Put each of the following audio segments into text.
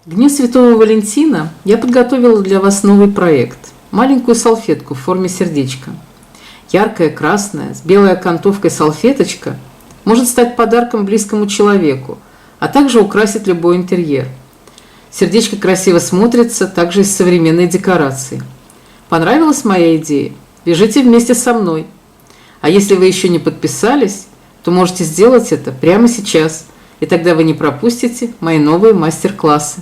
К Дню Святого Валентина я подготовила для вас новый проект – маленькую салфетку в форме сердечка. Яркая, красная, с белой окантовкой салфеточка может стать подарком близкому человеку, а также украсить любой интерьер. Сердечко красиво смотрится также из современной декорации. Понравилась моя идея? Вяжите вместе со мной. А если вы еще не подписались, то можете сделать это прямо сейчас, и тогда вы не пропустите мои новые мастер-классы.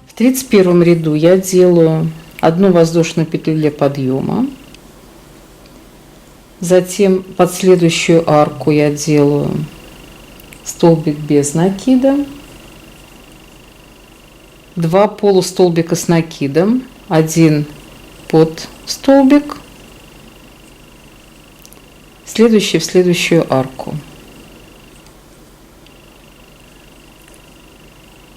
В 31 ряду я делаю одну воздушную петлю для подъема, затем под следующую арку я делаю столбик без накида, 2 полустолбика с накидом, 1 под столбик, следующий в следующую арку.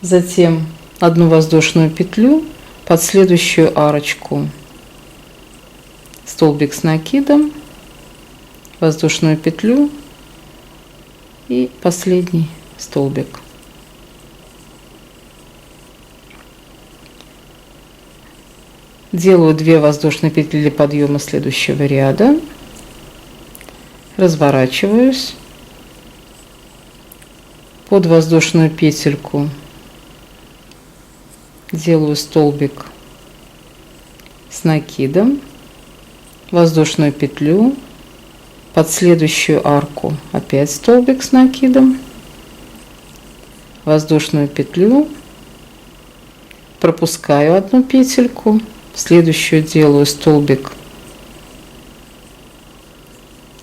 Затем одну воздушную петлю под следующую арочку, столбик с накидом, воздушную петлю и последний столбик. Делаю 2 воздушные петли для подъема следующего ряда, разворачиваюсь, под воздушную петельку делаю столбик с накидом, воздушную петлю, под следующую арку опять столбик с накидом, воздушную петлю, пропускаю одну петельку, в следующую делаю столбик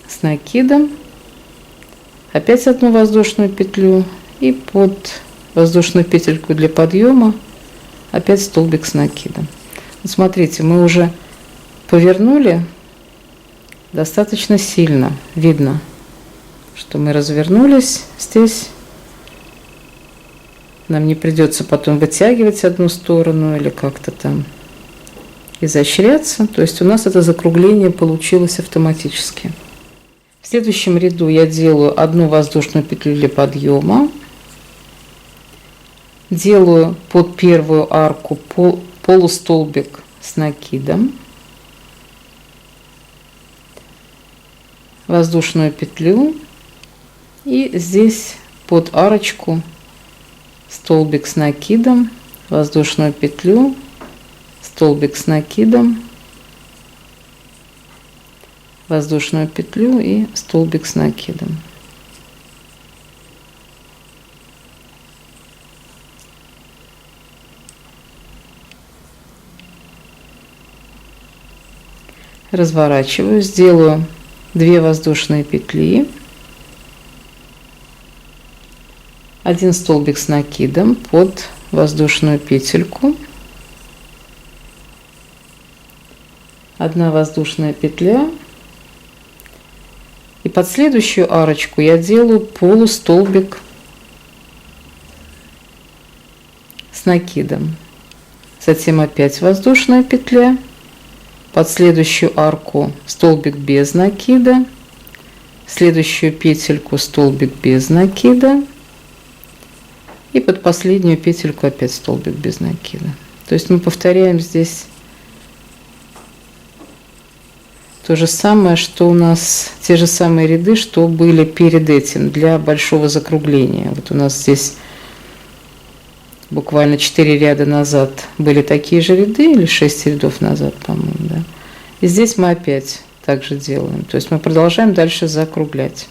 с накидом, опять одну воздушную петлю и под воздушную петельку для подъема опять столбик с накидом. Вот смотрите, мы уже повернули достаточно сильно. Видно, что мы развернулись здесь. Нам не придется потом вытягивать одну сторону или как-то там изощряться. То есть у нас это закругление получилось автоматически. В следующем ряду я делаю одну воздушную петлю для подъема. Делаю под первую арку полустолбик с накидом, воздушную петлю и здесь под арочку столбик с накидом, воздушную петлю, столбик с накидом, воздушную петлю и столбик с накидом. Разворачиваю, сделаю 2 воздушные петли, 1 столбик с накидом под воздушную петельку, 1 воздушная петля и под следующую арочку я делаю полустолбик с накидом, затем опять воздушная петля, под следующую арку столбик без накида, следующую петельку столбик без накида и под последнюю петельку опять столбик без накида. То есть мы повторяем здесь то же самое, что у нас те же самые ряды, что были перед этим для большого закругления. Вот у нас здесь буквально 4 ряда назад были такие же ряды, или 6 рядов назад, по-моему, да. И здесь мы опять так же делаем. То есть мы продолжаем дальше закруглять.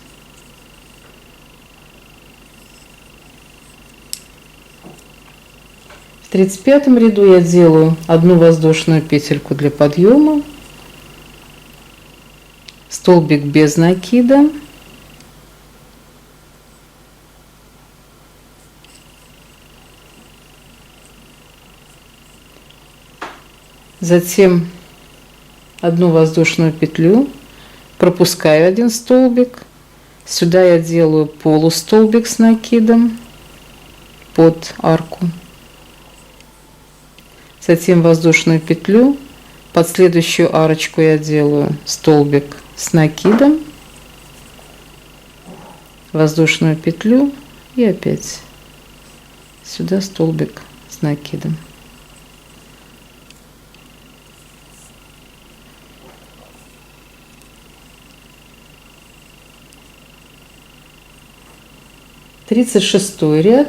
В 35 ряду я делаю одну воздушную петельку для подъема, столбик без накида, затем одну воздушную петлю, пропускаю 1 столбик, сюда я делаю полустолбик с накидом под арку, затем воздушную петлю, под следующую арочку я делаю столбик с накидом, воздушную петлю и опять сюда столбик с накидом. Тридцать шестой ряд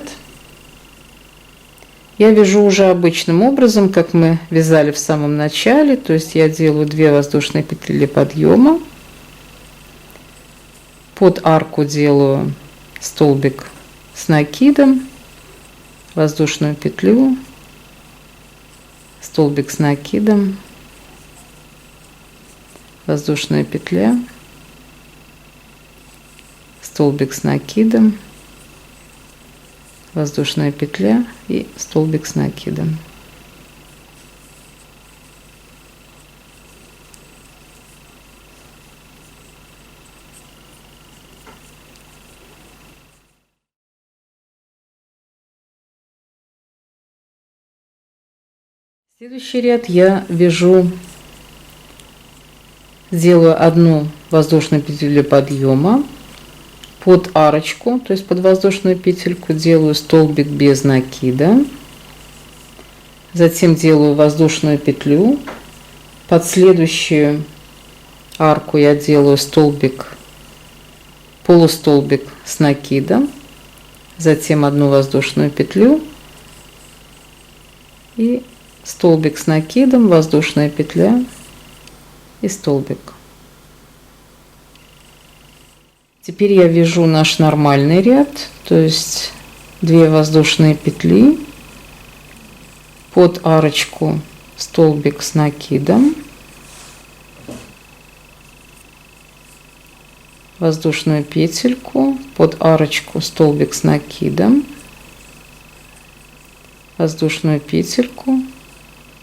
я вяжу уже обычным образом, как мы вязали в самом начале, то есть я делаю 2 воздушные петли для подъема, под арку делаю столбик с накидом, воздушную петлю, столбик с накидом, воздушная петля, столбик с накидом, воздушная петля и столбик с накидом. Следующий ряд я вяжу, делаю 1 воздушную петлю для подъема, под арочку, то есть под воздушную петельку делаю столбик без накида, затем делаю воздушную петлю, под следующую арку я делаю столбик, полустолбик с накидом, затем 1 воздушную петлю и столбик с накидом, воздушная петля и столбик. Теперь я вяжу наш нормальный ряд, то есть 2 воздушные петли, под арочку столбик с накидом, воздушную петельку, под арочку столбик с накидом, воздушную петельку,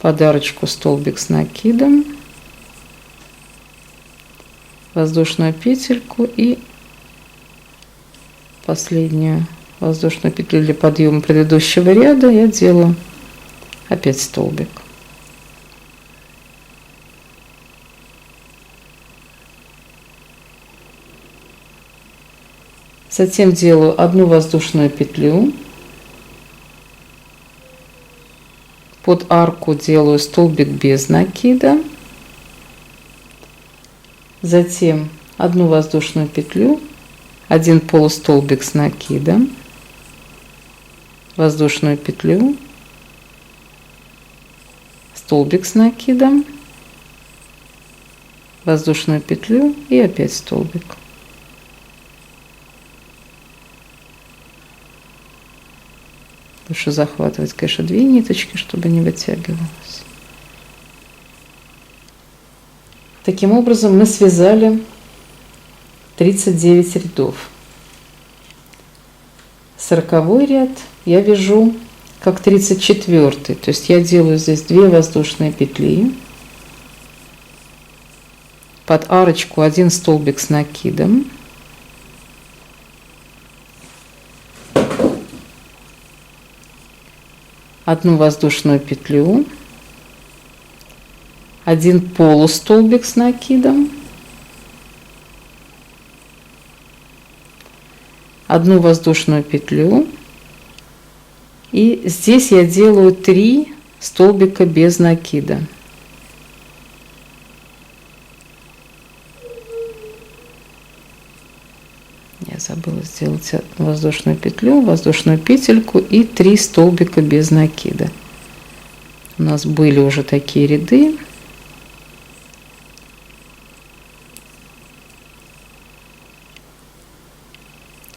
под арочку столбик с накидом, воздушную петельку и последнюю воздушную петлю для подъема предыдущего ряда я делаю опять столбик. Затем делаю 1 воздушную петлю, под арку делаю столбик без накида, затем 1 воздушную петлю, 1 полустолбик с накидом, воздушную петлю, столбик с накидом, воздушную петлю и опять столбик. Лучше захватывать, конечно, 2 ниточки, чтобы не вытягивалось. Таким образом мы связали 39 рядов. 40-й ряд я вяжу как 34-й, то есть я делаю здесь 2 воздушные петли, под арочку 1 столбик с накидом, одну воздушную петлю, 1 полустолбик с накидом, 1 воздушную петлю, и здесь я делаю 3 столбика без накида. Я забыла сделать воздушную петлю, воздушную петельку и 3 столбика без накида. У нас были уже такие ряды.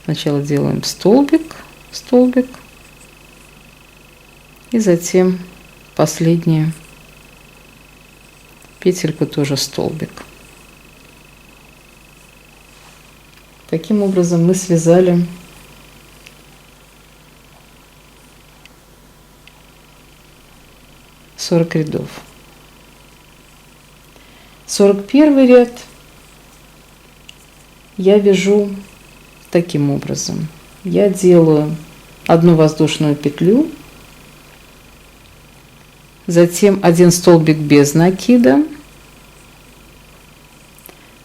Сначала делаем столбик, столбик, и затем последнюю петельку тоже столбик. Таким образом мы связали сорок рядов. 41 ряд я вяжу таким образом. Я делаю 1 воздушную петлю, затем один столбик без накида,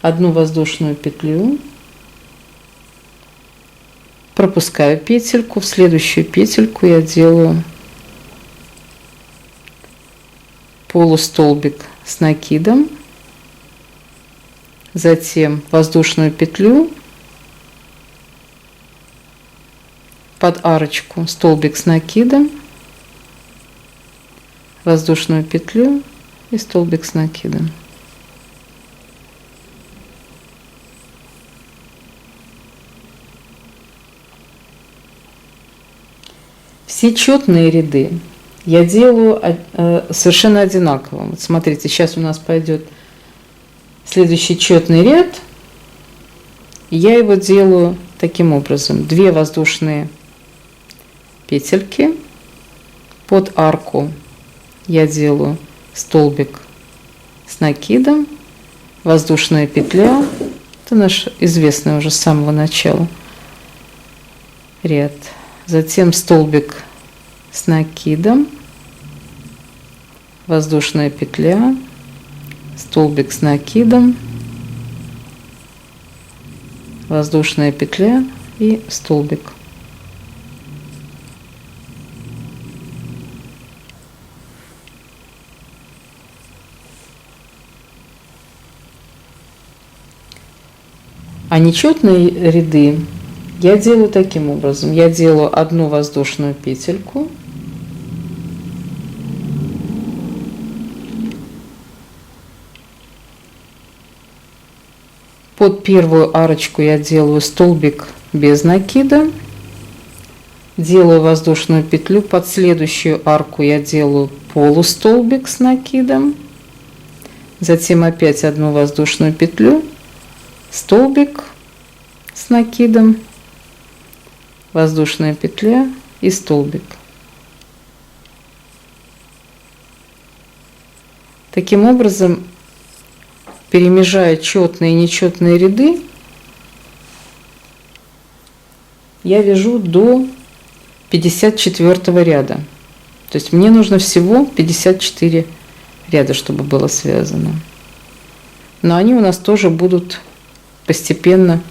одну воздушную петлю, пропускаю петельку, в следующую петельку я делаю полустолбик с накидом, затем воздушную петлю, под арочку столбик с накидом, воздушную петлю и столбик с накидом. Все четные ряды я делаю совершенно одинаково. Вот смотрите, сейчас у нас пойдет следующий четный ряд. Я его делаю таким образом. 2 воздушные петельки, под арку я делаю столбик с накидом, воздушная петля, это наш известный уже с самого начала ряд, затем столбик с накидом, воздушная петля, столбик с накидом, воздушная петля и столбик. А нечетные ряды я делаю таким образом. Я делаю одну воздушную петельку, под первую арочку я делаю столбик без накида, делаю воздушную петлю, под следующую арку я делаю полустолбик с накидом, затем опять одну воздушную петлю, столбик с накидом, воздушная петля и столбик. Таким образом, перемежая четные и нечетные ряды, я вяжу до 54 ряда. То есть мне нужно всего 54 ряда, чтобы было связано. Но они у нас тоже будут постепенно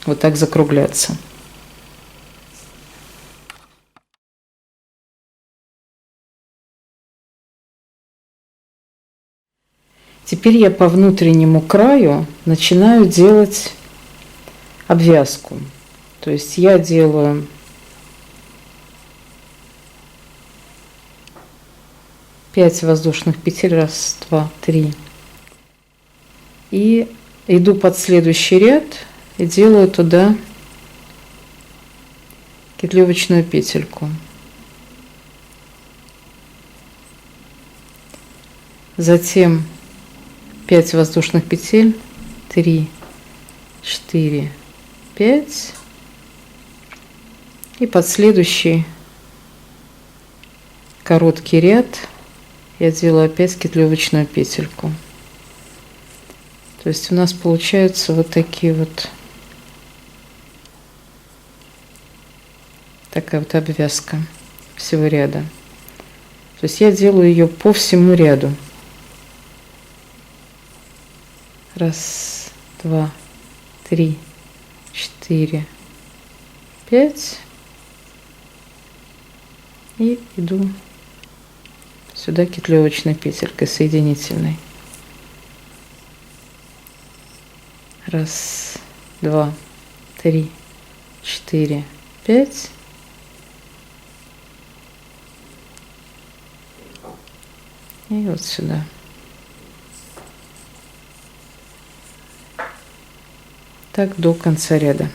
вот так закругляться. Теперь я по внутреннему краю начинаю делать обвязку. То есть я делаю пять воздушных петель, раз, два, три, и иду под следующий ряд и делаю туда петлевочную петельку. Затем 5 воздушных петель, 3, 4, 5, и под следующий короткий ряд я делаю опять петлевочную петельку. То есть у нас получаются вот такие вот, такая вот обвязка всего ряда. То есть я делаю ее по всему ряду. Раз, два, три, 4, 5. И иду сюда петлевочной петелькой соединительной. Раз, два, три, 4, 5. И вот сюда. Так до конца ряда.